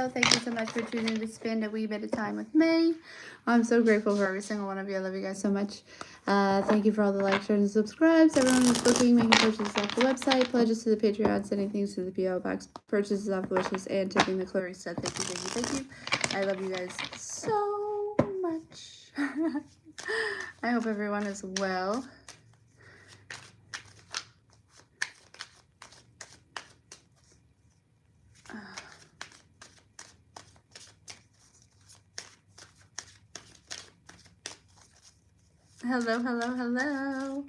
Angel, thank you so much for choosing to spend a wee bit of time with me. I'm so grateful for every single one of you. I love you guys so much. Thank you for all the likes, shares, and subscribes. Everyone who's booking, making purchases off the website, pledges to the Patreon, sending things to the P.O. Box, purchases off the wishes, and tipping the Clarissa. Thank you, thank you, thank you. I love you guys so much. I hope everyone is well. Hello, hello, hello.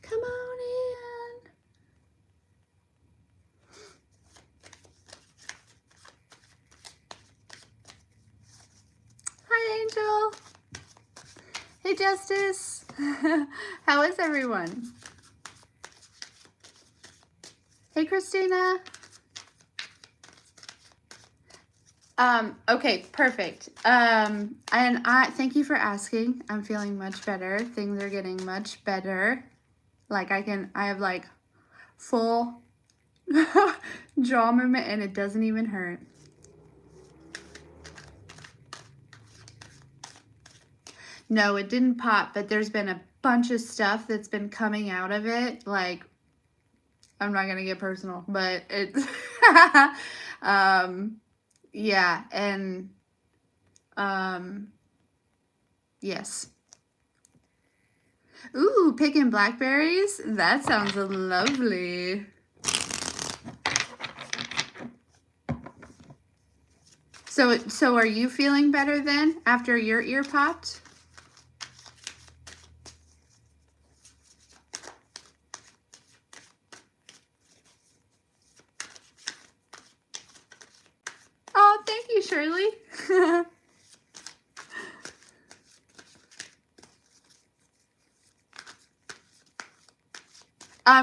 Come on in. Hi, Angel. Hey, Justice. How is everyone? Hey, Christina. Okay, perfect. And I thank you for asking. I'm feeling much better. Things are getting much better. Like I have like full jaw movement and it doesn't even hurt. No, it didn't pop, but there's been a bunch of stuff that's been coming out of it. Like, I'm not gonna get personal, but it's yeah, and yes. Ooh, picking blackberries? That sounds lovely. So are you feeling better then after your ear popped? Oh, thank you, Shirley.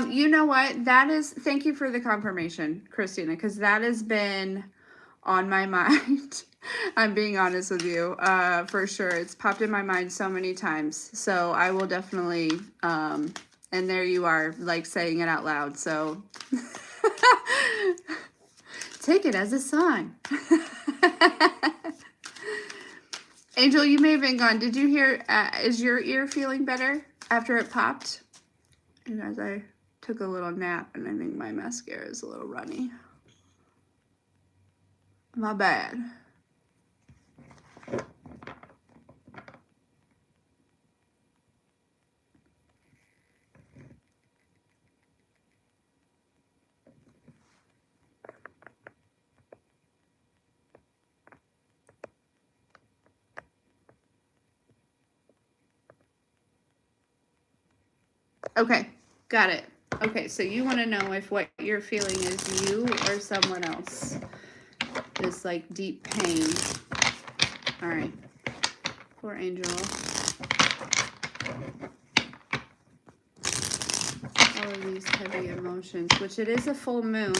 You know what? Thank you for the confirmation, Christina, because that has been on my mind. I'm being honest with you, for sure. It's popped in my mind so many times. So I will definitely, and there you are, like saying it out loud. So take it as a sign. Angel, you may have been gone. Did you hear, is your ear feeling better after it popped? And as I took a little nap, and I think my mascara is a little runny. My bad. Okay, got it. Okay, so you want to know if what you're feeling is you or someone else. This like deep pain. All right, poor Angel. All of these heavy emotions, which it is a full moon,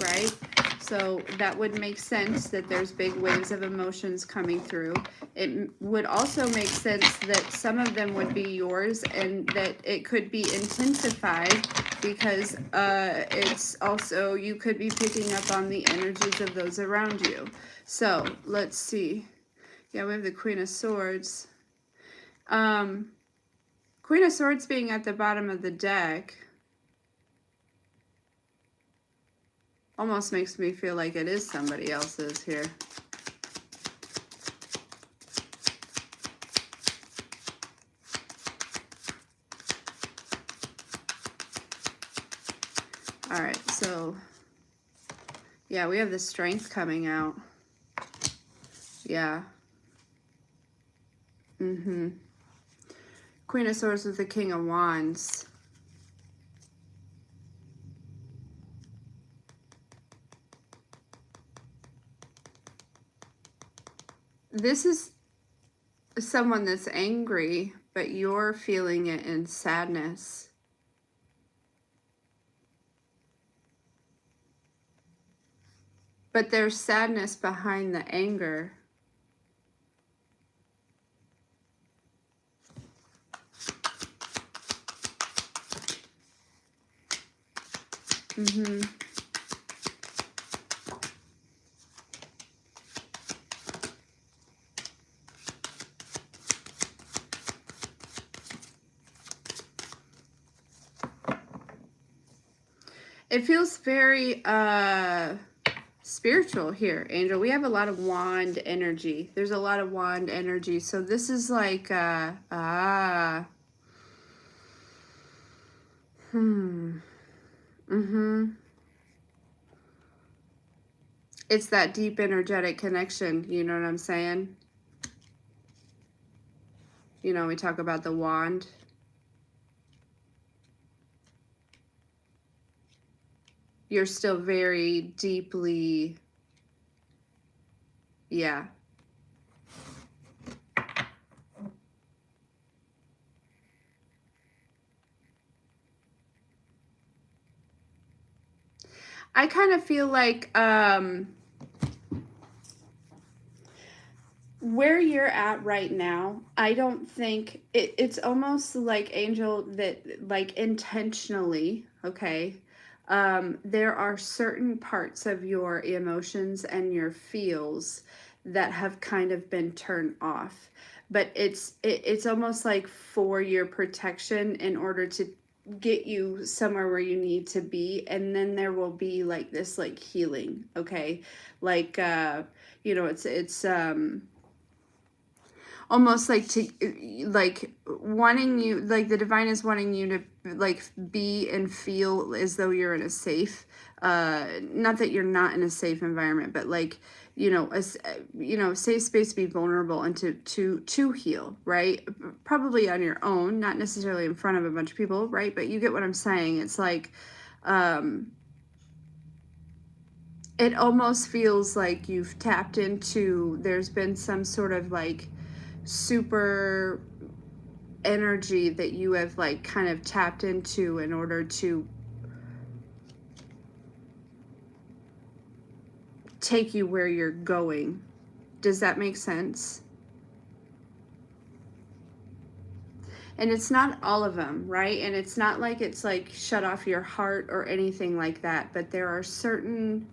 right? So that would make sense that there's big waves of emotions coming through. It would also make sense that some of them would be yours and that it could be intensified because it's also, you could be picking up on the energies of those around you. So let's see. Yeah, we have the Queen of Swords. Queen of Swords being at the bottom of the deck almost makes me feel like it is somebody else's here. All right, so yeah, we have the Strength coming out. Yeah. Queen of Swords with the King of Wands. This is someone that's angry, but you're feeling it in sadness. But there's sadness behind the anger. It feels very spiritual here, Angel. We have a lot of wand energy. There's a lot of wand energy. So this is like it's that deep energetic connection, you know what I'm saying? You know, we talk about the wand. You're still very deeply, yeah. I kind of feel like where you're at right now, I don't think it's almost like, Angel, that like intentionally, okay, there are certain parts of your emotions and your feels that have kind of been turned off, but it's almost like for your protection, in order to get you somewhere where you need to be, and then there will be like this like healing, okay, like you know, it's almost like to like wanting you, like the divine is wanting you to like be and feel as though you're in a safe, not that you're not in a safe environment, but like, you know, safe space to be vulnerable and to heal, right? Probably on your own, not necessarily in front of a bunch of people, right? But you get what I'm saying. It's like it almost feels like you've tapped into, there's been some sort of like super energy that you have like kind of tapped into in order to take you where you're going. Does that make sense? And it's not all of them, right? And it's not like it's like shut off your heart or anything like that, but there are certain,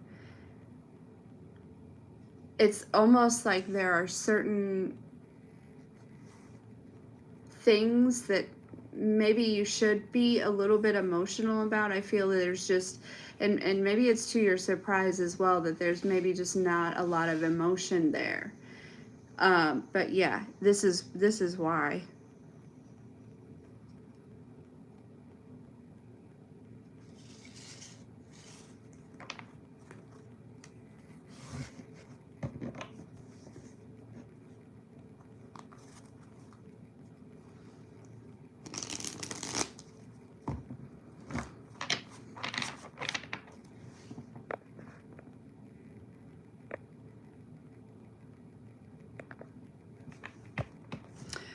it's almost like there are certain things that maybe you should be a little bit emotional about. I feel that there's just, and maybe it's to your surprise as well, that there's maybe just not a lot of emotion there. But yeah, this is why.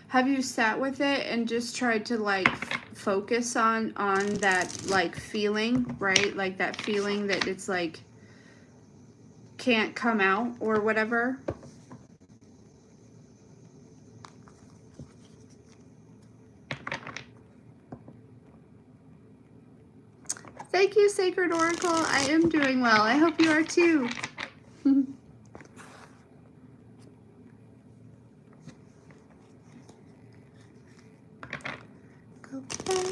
Have you sat with it and just tried to like focus on that like feeling, right? Like that feeling that it's like can't come out or whatever? Thank you, Sacred Oracle. I am doing well. I hope you are too. Go back.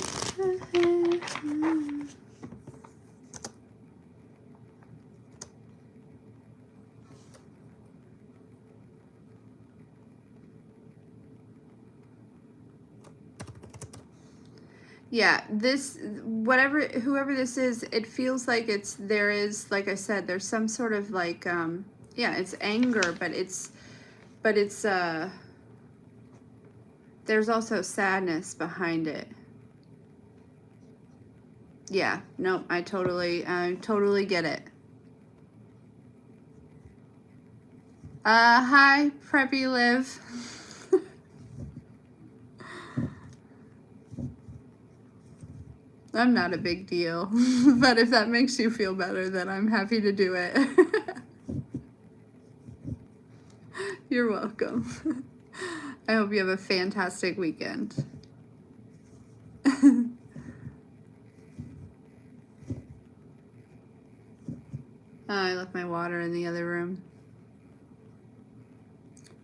Yeah, this, whatever, whoever this is, it feels like it's, there is, like I said, there's some sort of like, yeah, it's anger, but it's, there's also sadness behind it. Yeah, no, I totally get it. Hi, Preppy Liv. I'm not a big deal, but if that makes you feel better, then I'm happy to do it. You're welcome. I hope you have a fantastic weekend. I left my water in the other room.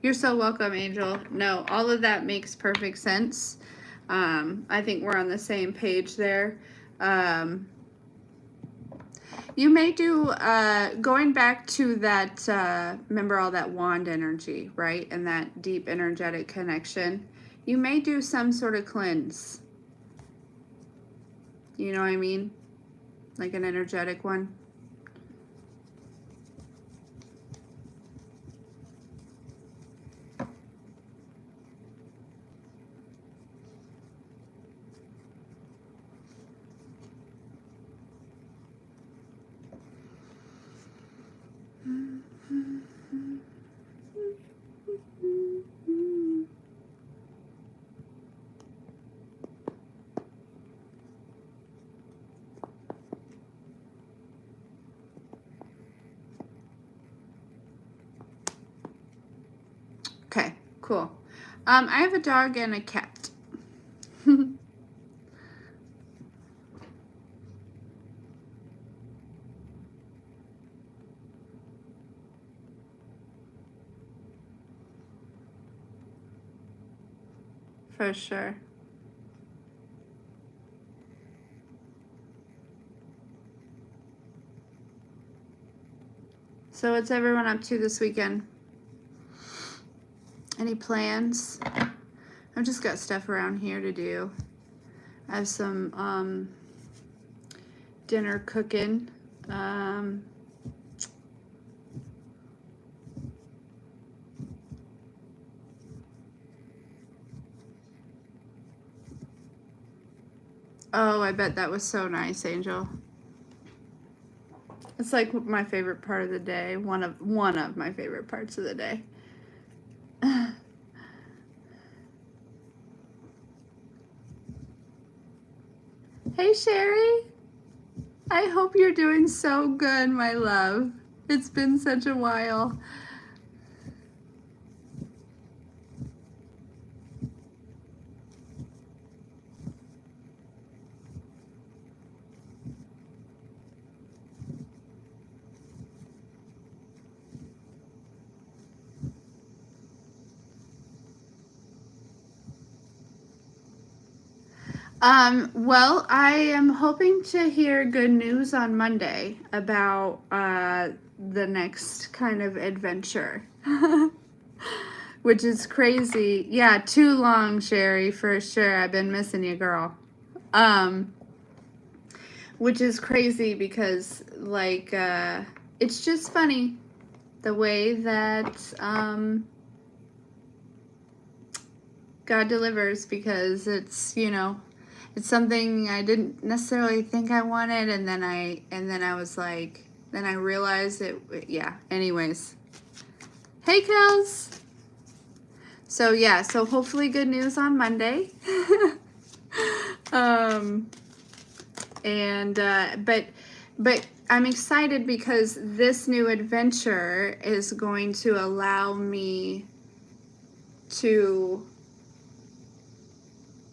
You're so welcome, Angel. No, all of that makes perfect sense. I think we're on the same page there. You may do, going back to that, remember all that wand energy, right? And that deep energetic connection. You may do some sort of cleanse. You know what I mean? Like an energetic one. Okay, cool. I have a dog and a cat. For sure. So what's everyone up to this weekend? Any plans? I've just got stuff around here to do. I have some dinner cooking. Oh, I bet that was so nice, Angel. It's like my favorite part of the day. One of my favorite parts of the day. Hey, Sherry. I hope you're doing so good, my love. It's been such a while. Well, I am hoping to hear good news on Monday about the next kind of adventure. Which is crazy. Yeah, too long, Sherry, for sure. I've been missing you, girl. Which is crazy because, like, it's just funny the way that God delivers, because it's, you know, it's something I didn't necessarily think I wanted, and then I was like, then I realized it. Yeah. Anyways, hey, Kels. So yeah, so hopefully good news on Monday. But I'm excited because this new adventure is going to allow me to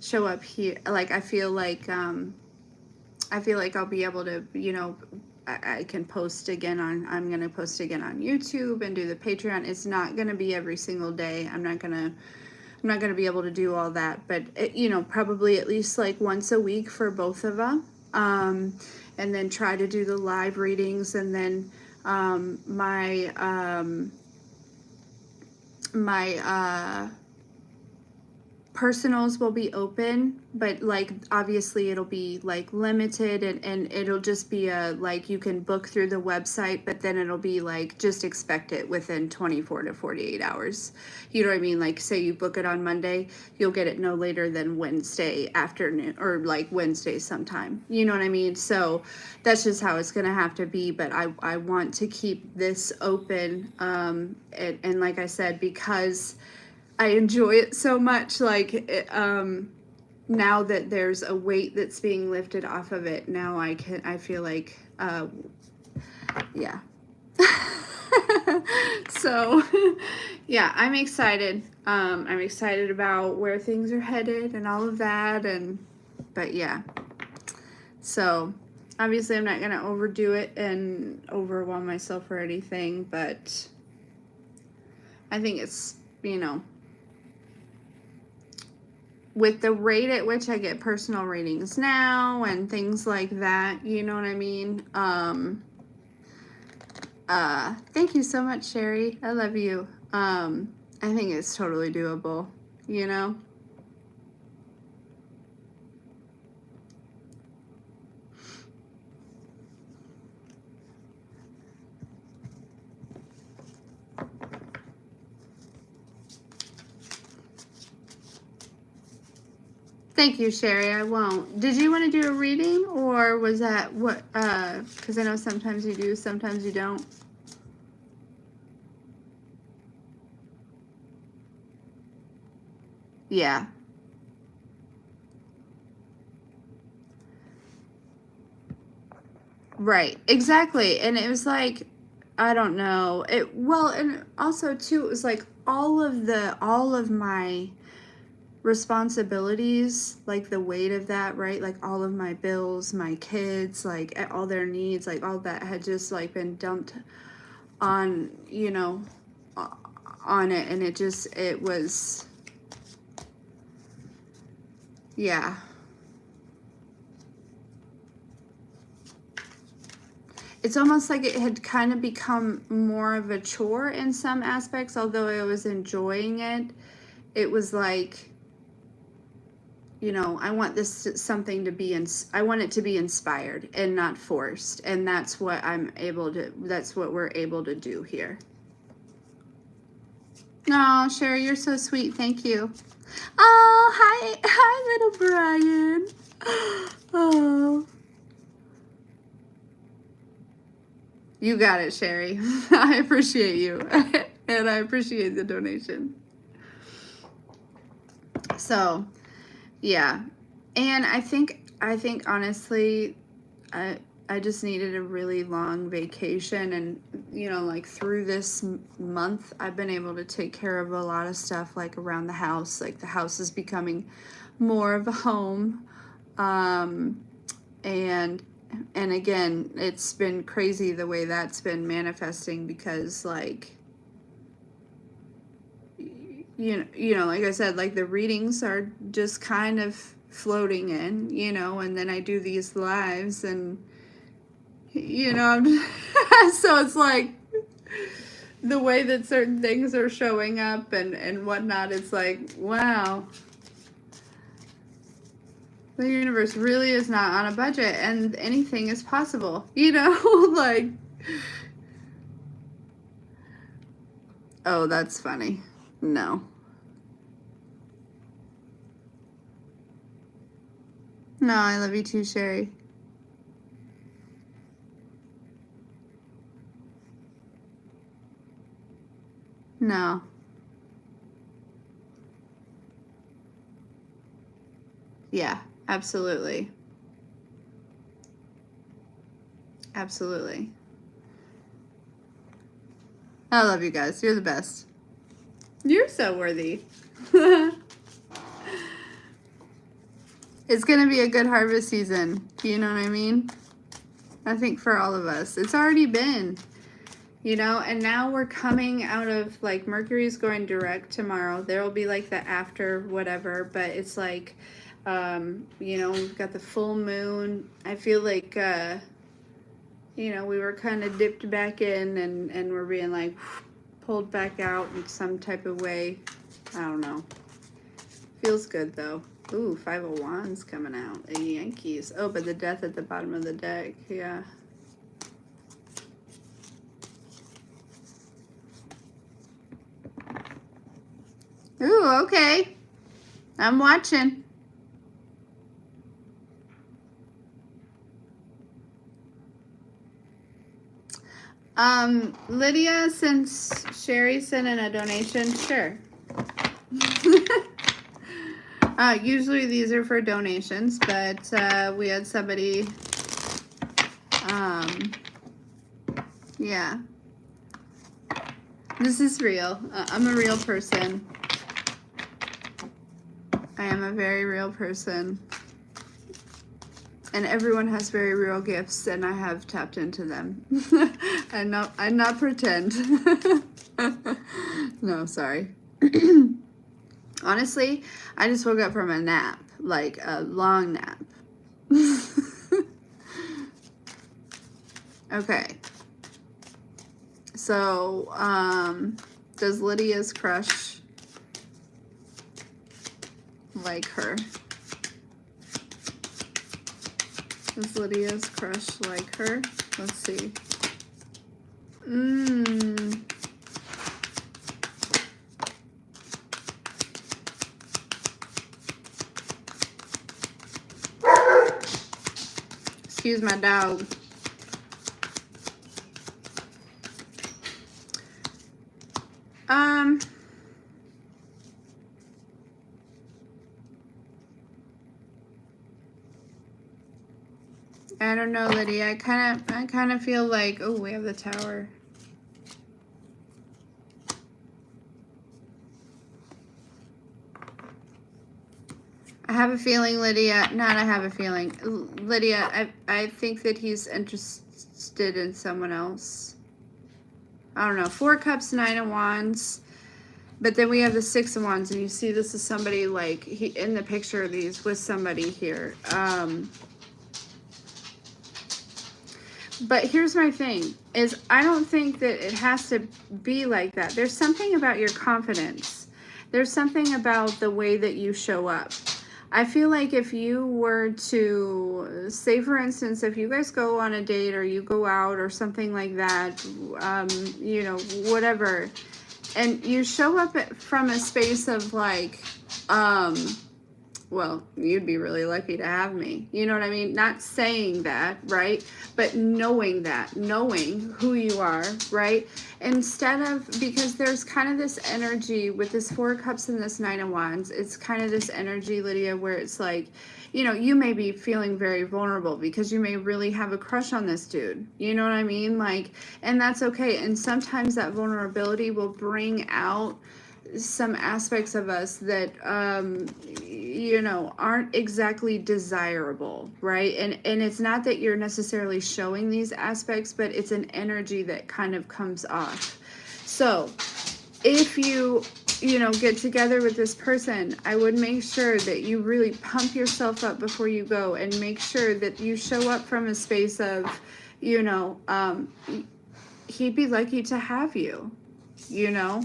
show up here. Like, I feel like I'll be able to, you know, I can post again I'm going to post again on YouTube and do the Patreon. It's not going to be every single day. I'm not going to be able to do all that, but you know, probably at least like once a week for both of them. And then try to do the live readings, and then my personals will be open, but like obviously it'll be like limited, and it'll just be a like you can book through the website, but then it'll be like just expect it within 24 to 48 hours. You know what I mean? Like, say you book it on Monday, you'll get it no later than Wednesday afternoon, or like Wednesday sometime. You know what I mean? So that's just how it's gonna have to be. But I want to keep this open, and like I said, because I enjoy it so much. Like, now that there's a weight that's being lifted off of it, now I feel like, yeah. So, yeah, I'm excited. I'm excited about where things are headed and all of that. But yeah. So, obviously I'm not going to overdo it and overwhelm myself or anything, but I think it's, you know, with the rate at which I get personal readings now and things like that, you know what I mean? Thank you so much, Sherry. I love you. I think it's totally doable, you know? Thank you, Sherry. I won't. Did you want to do a reading, or was that what? Because I know sometimes you do, sometimes you don't. Yeah. Right. Exactly. And it was like, I don't know. Well, and also too, it was like all of my responsibilities, like the weight of that, right? Like all of my bills, my kids, like all their needs, like all that had just like been dumped on, on it. And it was, yeah. It's almost like it had kind of become more of a chore in some aspects, although I was enjoying it. It was like, I want this something to be I want it to be inspired and not forced, and that's what we're able to do here. Oh, Sherry, you're so sweet. Thank you. Oh, hi, little Brian. Oh, you got it, Sherry. I appreciate you, and I appreciate the donation. So, yeah, and I think honestly, I just needed a really long vacation, and like through this month I've been able to take care of a lot of stuff, like around the house. Like the house is becoming more of a home, and again, it's been crazy the way that's been manifesting, because like like I said, like the readings are just kind of floating in, and then I do these lives, and so it's like the way that certain things are showing up and whatnot. It's like, wow, the universe really is not on a budget, and anything is possible, like, oh, that's funny. No, I love you too, Sherry. No. Yeah, absolutely. Absolutely. I love you guys. You're the best. You're so worthy. It's going to be a good harvest season. You know what I mean? I think for all of us. It's already been, and now we're coming out of, like, Mercury's going direct tomorrow. There will be, like, the after whatever, but it's like, we've got the full moon. I feel like, we were kind of dipped back in, and we're being, like, pulled back out in some type of way. I don't know. Feels good, though. Ooh, 5 of Wands coming out. The Yankees. Oh, but the death at the bottom of the deck. Yeah. Ooh, okay. I'm watching. Lydia, since Sherry sent in a donation, sure. Usually these are for donations, but we had somebody, yeah. This is real. I'm a real person. I am a very real person. And everyone has very real gifts, and I have tapped into them. I'm not pretend. No, sorry. Honestly, I just woke up from a nap, like a long nap. Okay. So, does Lydia's crush like her? Does Lydia's crush like her? Let's see. Excuse my dog. I don't know, Lydia. I kind of feel like, oh, we have the Tower. I have a feeling, Lydia. Not I have a feeling. Lydia, I think that he's interested in someone else. I don't know. 4 Cups, 9 of Wands. But then we have the 6 of Wands. And you see this is somebody like, he in the picture of these with somebody here. But here's my thing, is I don't think that it has to be like that. There's something about your confidence. There's something about the way that you show up. I feel like if you were to, say for instance, if you guys go on a date or you go out or something like that, you know, whatever, and you show up from a space of like, well, you'd be really lucky to have me. You know what I mean? Not saying that, right? But knowing that, knowing who you are, right? Instead of, because there's kind of this energy with this 4 Cups and this 9 of Wands, it's kind of this energy, Lydia, where it's like, you know, you may be feeling very vulnerable because you may really have a crush on this dude. You know what I mean? Like, and that's okay. And sometimes that vulnerability will bring out some aspects of us that you know, aren't exactly desirable, right? And it's not that you're necessarily showing these aspects, but it's an energy that kind of comes off. So if you know, get together with this person, I would make sure that you really pump yourself up before you go, and make sure that you show up from a space of, you know, he'd be lucky to have you, you know.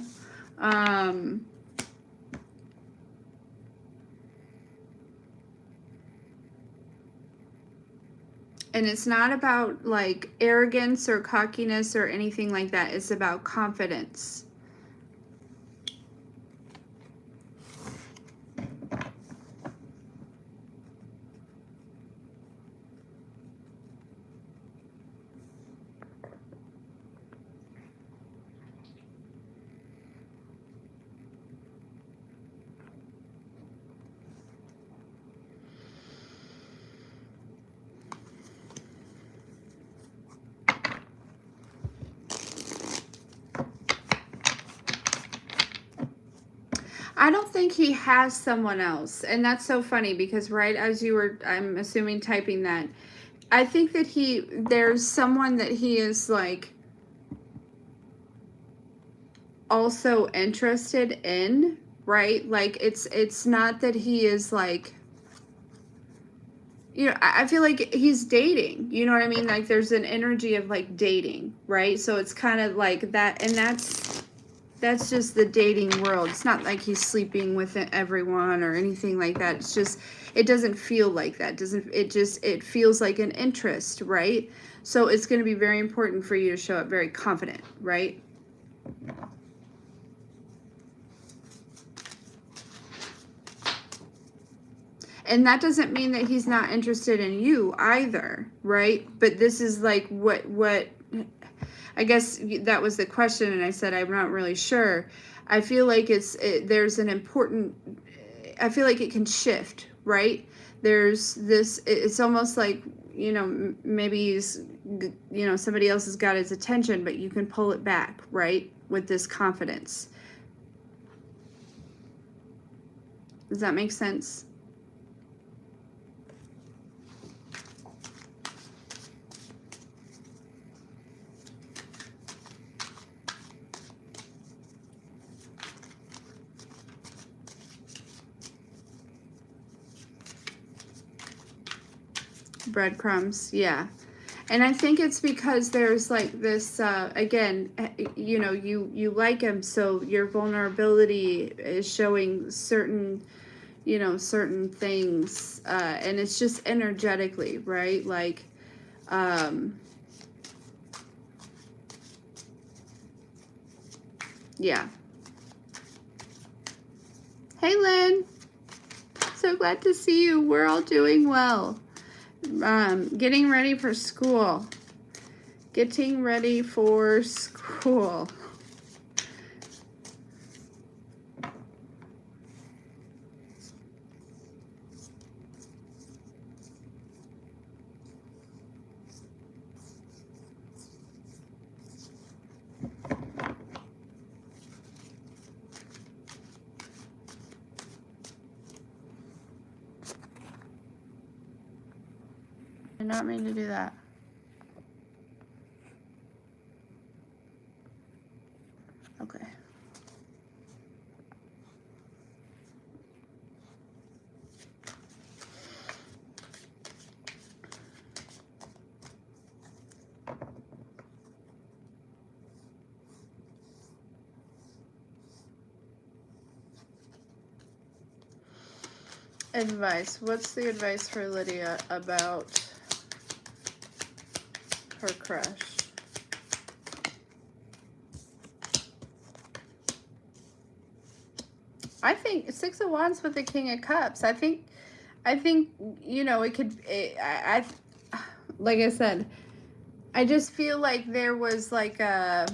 And it's not about like arrogance or cockiness or anything like that. It's about confidence. I don't think he has someone else. And that's so funny because right as you were, I'm assuming, typing that, I think that there's someone that he is like also interested in, right? Like it's not that he is like, you know, I feel like he's dating, you know what I mean? Like there's an energy of like dating, right? So it's kind of like that, and that's just the dating world. It's not like he's sleeping with everyone or anything like that. It's just, it doesn't feel like that. It feels like an interest, right? So it's going to be very important for you to show up very confident, right? And that doesn't mean that he's not interested in you either, right? But this is like what I guess that was the question, and I said I'm not really sure. I feel like there's an important, I feel like it can shift, right? There's this, it's almost like, you know, maybe he's, you know, somebody else has got his attention, but you can pull it back, right? With this confidence. Does that make sense? Breadcrumbs, yeah. And I think it's because there's like this, again, you know, you like him, so your vulnerability is showing certain, you know, certain things, and it's just energetically, right? Like, yeah. Hey, Lynn. So glad to see you. We're all doing well. Getting ready for school. Getting ready for school. I did not mean to do that. Okay. Advice. What's the advice for Lydia about her crush? I think Six of Wands with the King of Cups. I think, you know, it could, like I said, I just feel like there was like a,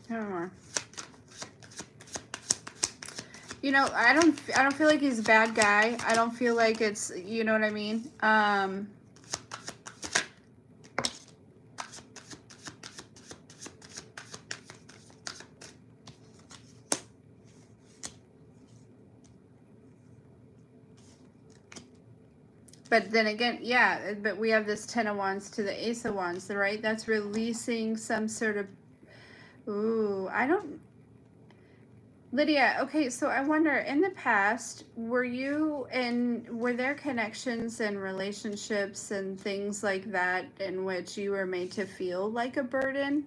I don't know. You know, I don't feel like he's a bad guy. I don't feel like it's, you know what I mean? But then again, yeah, but we have this Ten of Wands to the Ace of Wands, right? That's releasing some sort of, ooh, I don't, Lydia, okay, so I wonder, in the past, were there connections and relationships and things like that in which you were made to feel like a burden?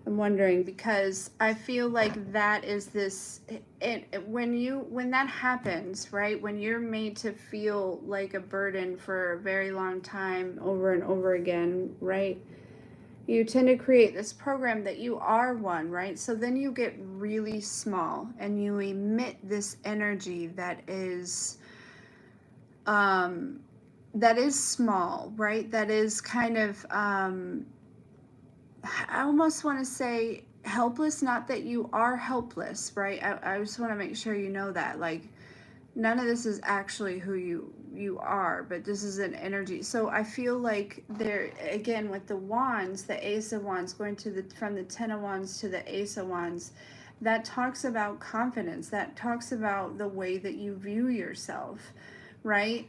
I'm wondering, because I feel like that is this, when that happens, right, when you're made to feel like a burden for a very long time over and over again, right, you tend to create this program that you are one, right? So then you get really small and you emit this energy that is small, right? That is kind of, I almost want to say helpless, not that you are helpless, right? I just want to make sure you know that, like, none of this is actually who you are, but this is an energy. So I feel like there, again, with the wands, the Ace of Wands going to from the Ten of Wands to the Ace of Wands, that talks about confidence. That talks about the way that you view yourself, right?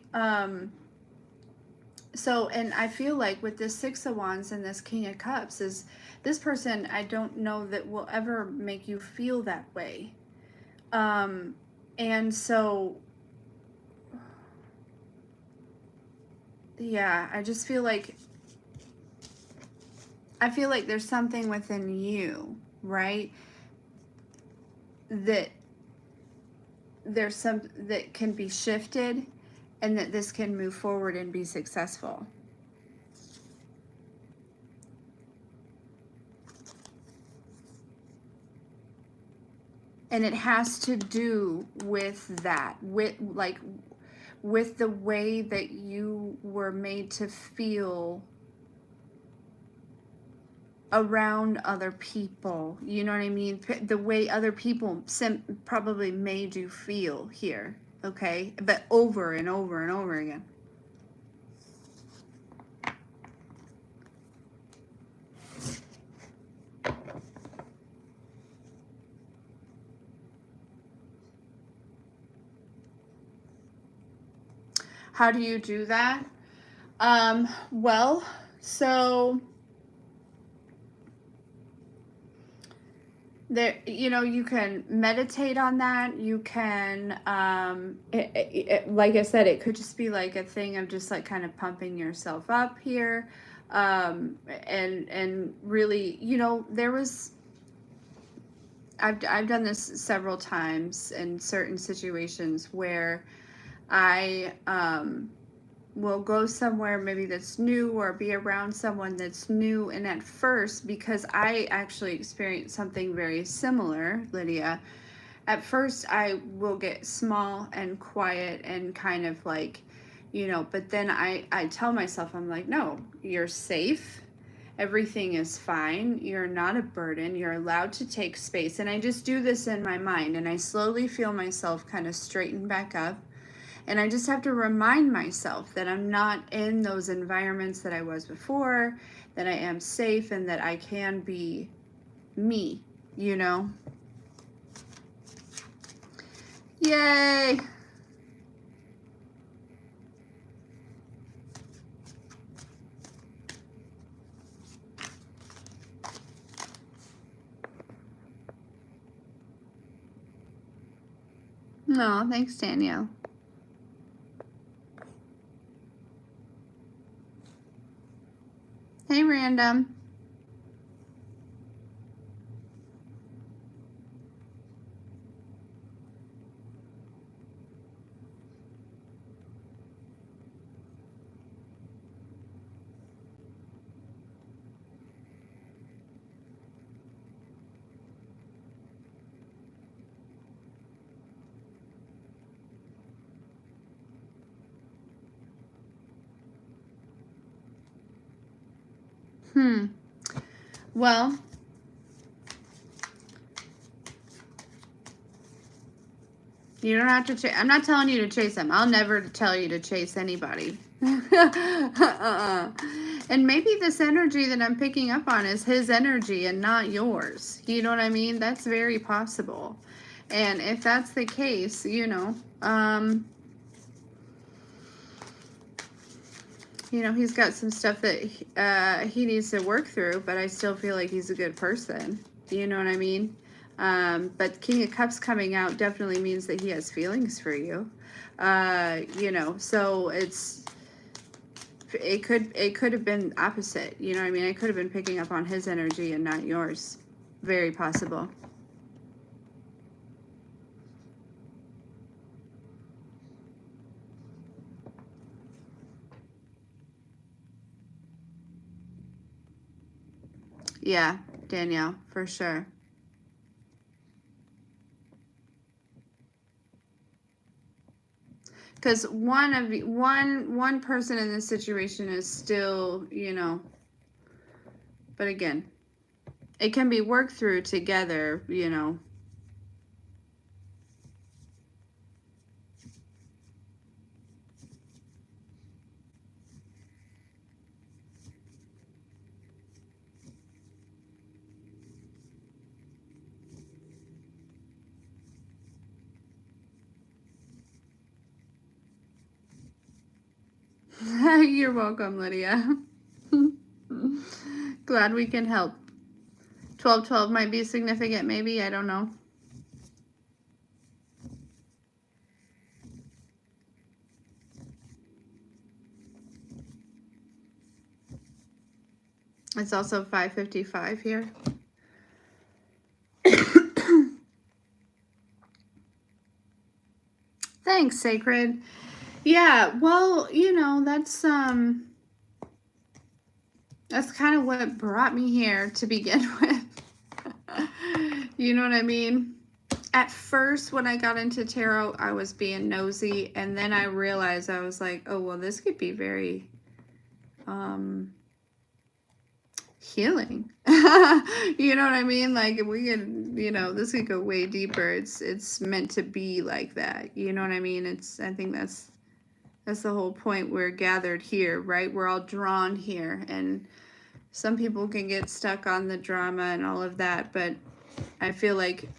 So, and I feel like with this Six of Wands and this King of Cups, is this person, I don't know that will ever make you feel that way. And so, yeah, I just feel like, there's something within you, right? That there's some that can be shifted, and that this can move forward and be successful. And it has to do with that, with the way that you were made to feel around other people. You know what I mean? The way other people probably made you feel here, okay? But over and over and over again. How do you do that? Well, so there, you know, you can meditate on that. You can, like I said, it could just be like a thing of just like kind of pumping yourself up here. And really, you know, I've done this several times in certain situations where I, will go somewhere maybe that's new or be around someone that's new. And at first, because I actually experienced something very similar, Lydia, at first I will get small and quiet and kind of like, you know, but then I tell myself, I'm like, no, you're safe. Everything is fine. You're not a burden. You're allowed to take space. And I just do this in my mind, and I slowly feel myself kind of straighten back up. And I just have to remind myself that I'm not in those environments that I was before, that I am safe, and that I can be me, you know? Yay! No, thanks, Danielle. Hey, Random. Well, you don't have to chase. I'm not telling you to chase him. I'll never tell you to chase anybody. And maybe this energy that I'm picking up on is his energy and not yours. You know what I mean? That's very possible. And if that's the case, you know, he's got some stuff that he needs to work through, but I still feel like he's a good person. You know what I mean? But King of Cups coming out definitely means that he has feelings for you. You know, so it could have been opposite. You know what I mean? I could have been picking up on his energy and not yours. Very possible. Yeah, Danielle, for sure. Because one person in this situation is still, you know, but again, it can be worked through together, you know. You're welcome, Lydia. Glad we can help. 12-12 might be significant, maybe. I don't know. It's also 5:55 here. Thanks, Sacred. Yeah, well, you know, that's kind of what brought me here to begin with. You know what I mean? At first, when I got into tarot, I was being nosy, and then I realized I was like, oh, well, this could be very healing. You know what I mean? Like, if we could, you know, this could go way deeper. It's meant to be like that. You know what I mean? I think that's the whole point. We're gathered here, right? We're all drawn here, and some people can get stuck on the drama and all of that, but I feel like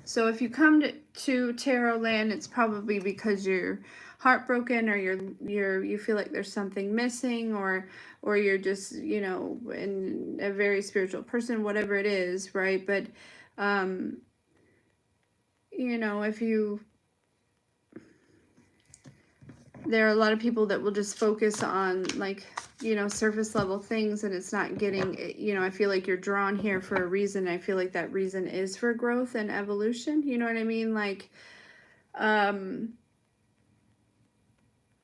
So if you come to tarot land, it's probably because you're heartbroken, or you feel like there's something missing, or you're just, you know, in a very spiritual person, whatever it is, right? But you know, if you, there are a lot of people that will just focus on, like, you know, surface level things, and it's not getting, you know, I feel like you're drawn here for a reason. I feel like that reason is for growth and evolution. You know what I mean? Like, but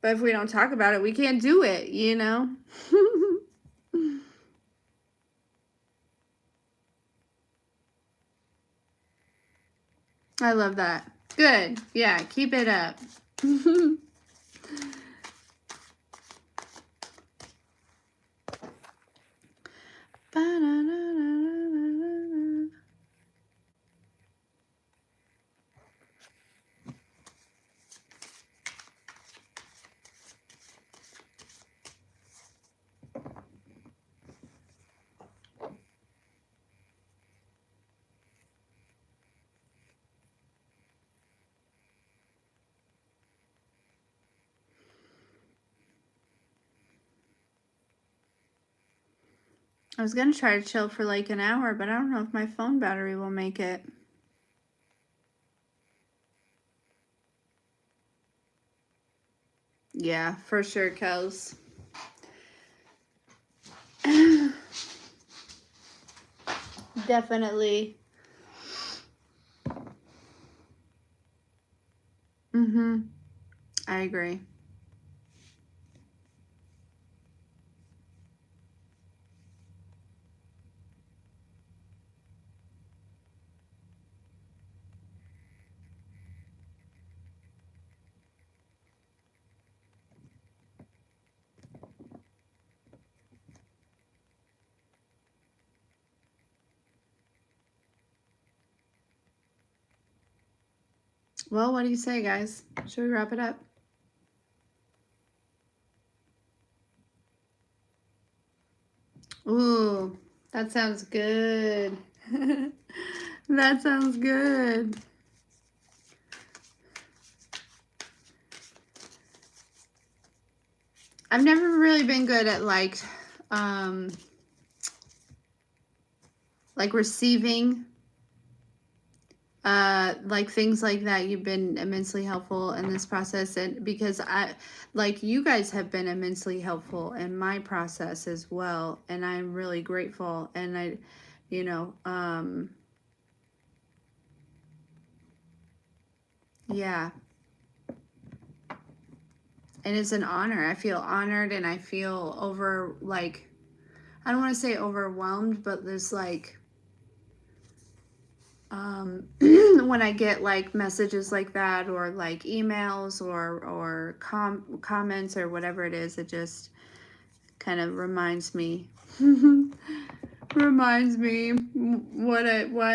if we don't talk about it, we can't do it, you know? I love that. Good. Yeah, keep it up. I was going to try to chill for like an hour, but I don't know if my phone battery will make it. Yeah, for sure, Kels. Definitely. I agree. Well, what do you say, guys? Should we wrap it up? Ooh, that sounds good. That sounds good. I've never really been good at like receiving like things like that. You've been immensely helpful in this process, and because like you guys have been immensely helpful in my process as well, and I'm really grateful. And I, you know, yeah, and it's an honor. I feel honored, and I feel I don't want to say overwhelmed, but there's like when I get like messages like that, or like emails, or comments, or whatever it is, it just kind of reminds me why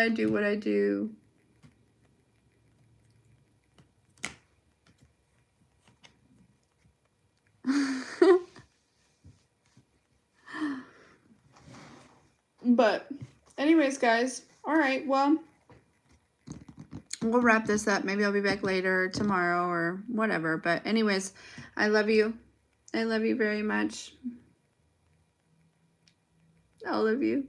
I do what I do. But anyways, guys, all right, well, we'll wrap this up. Maybe I'll be back later, tomorrow, or whatever. But anyways, I love you. I love you very much. All of you.